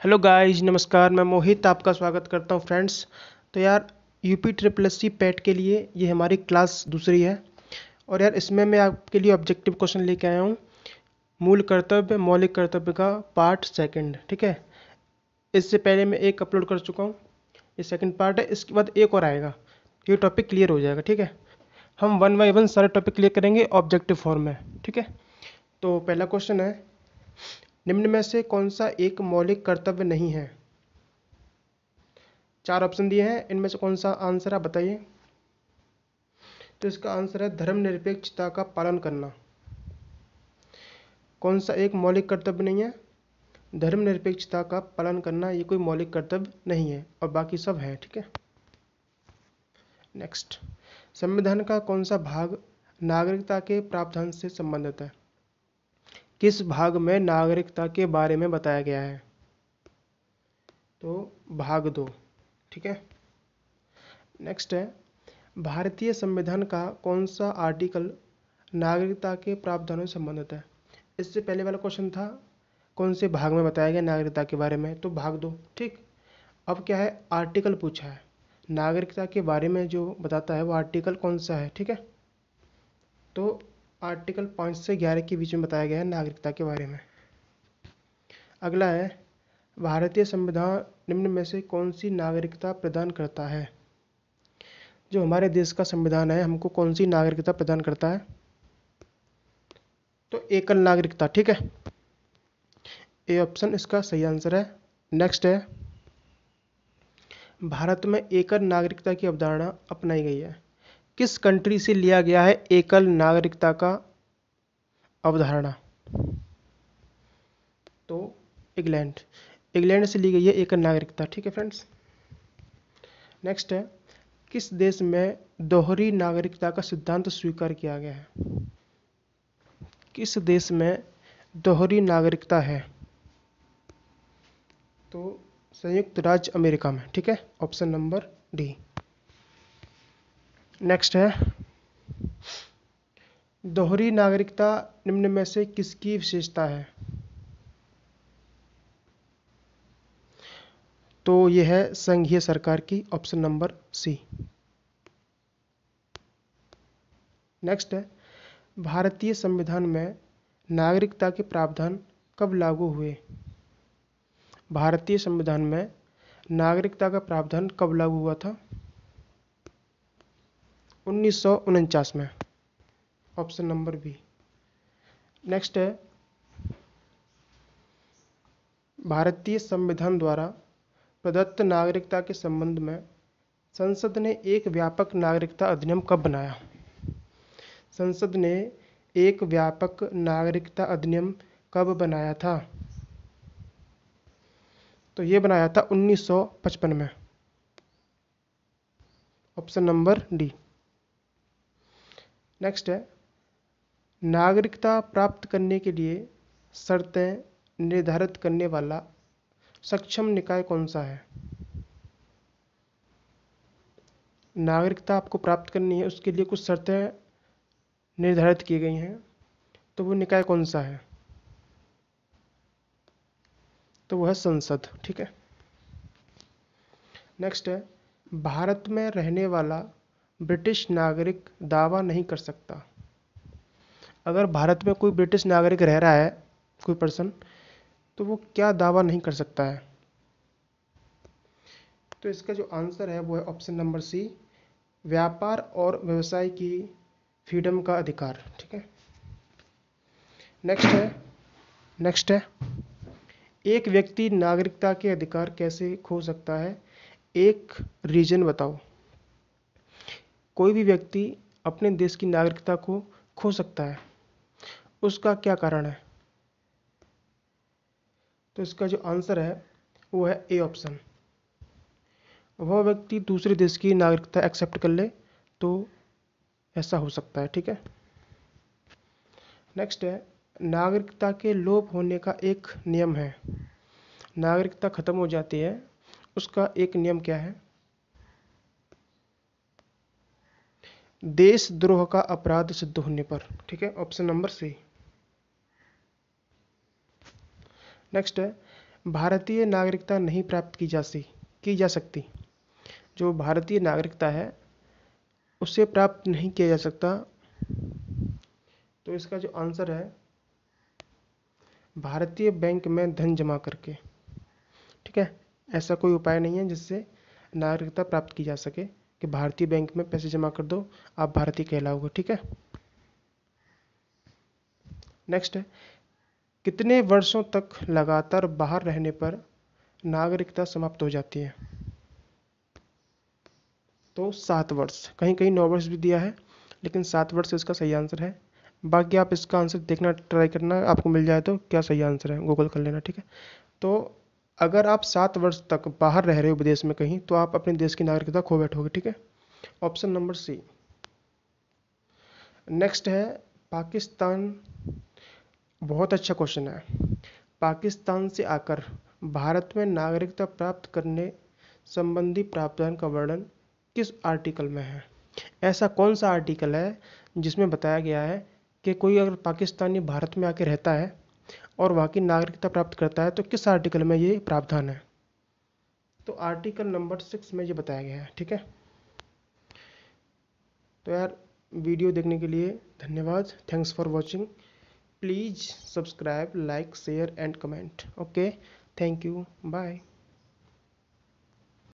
Hello guys, नमस्कार। मैं मोहित आपका स्वागत करता हूं फ्रेंड्स। तो यार UP triple S C PET के लिए ये हमारी क्लास दूसरी है। और यार इसमें मैं आपके लिए ऑब्जेक्टिव क्वेश्चन लेके आया हूं। मूल कर्तव्य मौलिक कर्तव्य का पार्ट सेकंड, ठीक है। इससे पहले मैं एक अपलोड कर चुका हूं, ये सेकंड पार्ट है। इसके बाद एक और आएगा, ये टॉपिक क्लियर हो जाएगा, ठीक है। हम वन बाई वन सारे टॉपिक क्लियर करेंगे ऑब्जेक्टिव फॉर्म में, ठीक है। तो पहला क्वेश्चन है, निम्न में से कौन सा एक मौलिक कर्तव्य नहीं है। चार ऑप्शन दिए हैं, इनमें से कौन सा आंसर आप बताइए। तो इसका आंसर है धर्मनिरपेक्षता का पालन करना। कौन सा एक मौलिक कर्तव्य नहीं है? धर्मनिरपेक्षता का पालन करना, ये कोई मौलिक कर्तव्य नहीं है और बाकी सब है, ठीक है। नेक्स्ट, संविधान का कौन सा भाग नागरिकता के प्रावधान से संबंधित है? किस भाग में नागरिकता के बारे में बताया गया है? तो भाग 2, ठीक है। नेक्स्ट है, भारतीय संविधान का कौन सा आर्टिकल नागरिकता के प्रावधानों से संबंधित है? इससे पहले वाला क्वेश्चन था कौन से भाग में बताया गया नागरिकता के बारे में, तो भाग 2, ठीक। अब क्या है, आर्टिकल पूछा है नागरिकता के बारे में, जो बताता है वो आर्टिकल कौन सा है, ठीक है। तो आर्टिकल 5 से 11 के बीच में बताया गया है नागरिकता के बारे में। अगला है, भारतीय संविधान निम्न में से कौन सी नागरिकता प्रदान करता है? जो हमारे देश का संविधान है हमको कौन सी नागरिकता प्रदान करता है? तो एकल नागरिकता, ठीक है। ए ऑप्शन इसका सही आंसर है। नेक्स्ट है, भारत में एकल नागरिकता की अवधारणा अपनाई गई है। किस कंट्री से लिया गया है एकल नागरिकता का अवधारणा? तो इंग्लैंड, इंग्लैंड से ली गई है एकल नागरिकता, ठीक है फ्रेंड्स। नेक्स्ट है, किस देश में दोहरी नागरिकता का सिद्धांत स्वीकार किया गया है? किस देश में दोहरी नागरिकता है? तो संयुक्त राज्य अमेरिका में, ठीक है। Option number D. नेक्स्ट है, दोहरी नागरिकता निम्न में से किसकी विशेषता है? तो यह है संघीय सरकार की, ऑप्शन नंबर सी। नेक्स्ट है, भारतीय संविधान में नागरिकता के प्रावधान कब लागू हुए? भारतीय संविधान में नागरिकता का प्रावधान कब लागू हुआ था? 1949 में, ऑप्शन नंबर बी। नेक्स्ट है, भारतीय संविधान द्वारा प्रदत्त नागरिकता के संबंध में संसद ने एक व्यापक नागरिकता अधिनियम कब बनाया? संसद ने एक व्यापक नागरिकता अधिनियम कब बनाया था? तो ये बनाया था 1955 में, ऑप्शन नंबर डी। नेक्स्ट है, नागरिकता प्राप्त करने के लिए शर्तें निर्धारित करने वाला सक्षम निकाय कौन सा है? नागरिकता आपको प्राप्त करनी है, उसके लिए कुछ शर्तें निर्धारित की गई हैं, तो वो निकाय कौन सा है? तो वो है संसद, ठीक है। नेक्स्ट है, भारत में रहने वाला ब्रिटिश नागरिक दावा नहीं कर सकता। अगर भारत में कोई ब्रिटिश नागरिक रह रहा है, कोई पर्सन, तो वो क्या दावा नहीं कर सकता है? तो इसका जो आंसर है वो है ऑप्शन नंबर सी, व्यापार और व्यवसाय की फ्रीडम का अधिकार, ठीक है। नेक्स्ट है, एक व्यक्ति नागरिकता के अधिकार कैसे खो सकता है? एक रीजन बताओ। कोई भी व्यक्ति अपने देश की नागरिकता को खो सकता है, उसका क्या कारण है? तो इसका जो आंसर है वो है ए ऑप्शन, वह व्यक्ति दूसरे देश की नागरिकता एक्सेप्ट कर ले तो ऐसा हो सकता है, ठीक है। नेक्स्ट है, नागरिकता के लोप होने का एक नियम है। नागरिकता खत्म हो जाती है, उसका एक नियम क्या है? देशद्रोह का अपराध सिद्ध होने पर, ठीक है। Option number C. नेक्स्ट है, भारतीय नागरिकता नहीं प्राप्त की जा सकती। जो भारतीय नागरिकता है उसे प्राप्त नहीं किया जा सकता। तो इसका जो आंसर है, भारतीय बैंक में धन जमा करके। ठीक है, ऐसा कोई उपाय नहीं है जिससे नागरिकता प्राप्त की जा सके कि भारतीय बैंक में पैसे जमा कर दो, आप भारतीय कहलाओगे। ठीक है, नेक्स्ट है, कितने वर्षों तक लगातार बाहर रहने पर नागरिकता समाप्त हो जाती है? तो 7 वर्ष, कहीं कहीं 9 वर्ष भी दिया है, लेकिन 7 वर्ष इसका सही आंसर है। बाकी आप इसका आंसर देखना, ट्राई करना, आपको मिल जाए तो क्या सही आंसर है, गूगल कर लेना। ठीक है, तो अगर आप 7 वर्ष तक बाहर रह रहे हो विदेश में कहीं, तो आप अपने देश की नागरिकता खो बैठोगे। ठीक है, ऑप्शन नंबर सी। नेक्स्ट है, पाकिस्तान, बहुत अच्छा क्वेश्चन है। पाकिस्तान से आकर भारत में नागरिकता प्राप्त करने संबंधी प्रावधान का वर्णन किस आर्टिकल में है? ऐसा कौन सा आर्टिकल है जिसमें बताया गया है कि कोई अगर पाकिस्तानी भारत में आके रहता है और वहाँ की नागरिकता प्राप्त करता है, तो किस आर्टिकल में ये प्रावधान है? तो आर्टिकल नंबर 6 में ये बताया गया है। ठीक है, तो यार वीडियो देखने के लिए धन्यवाद। Thanks for watching. Please subscribe, like, share and comment. Okay, thank you, bye.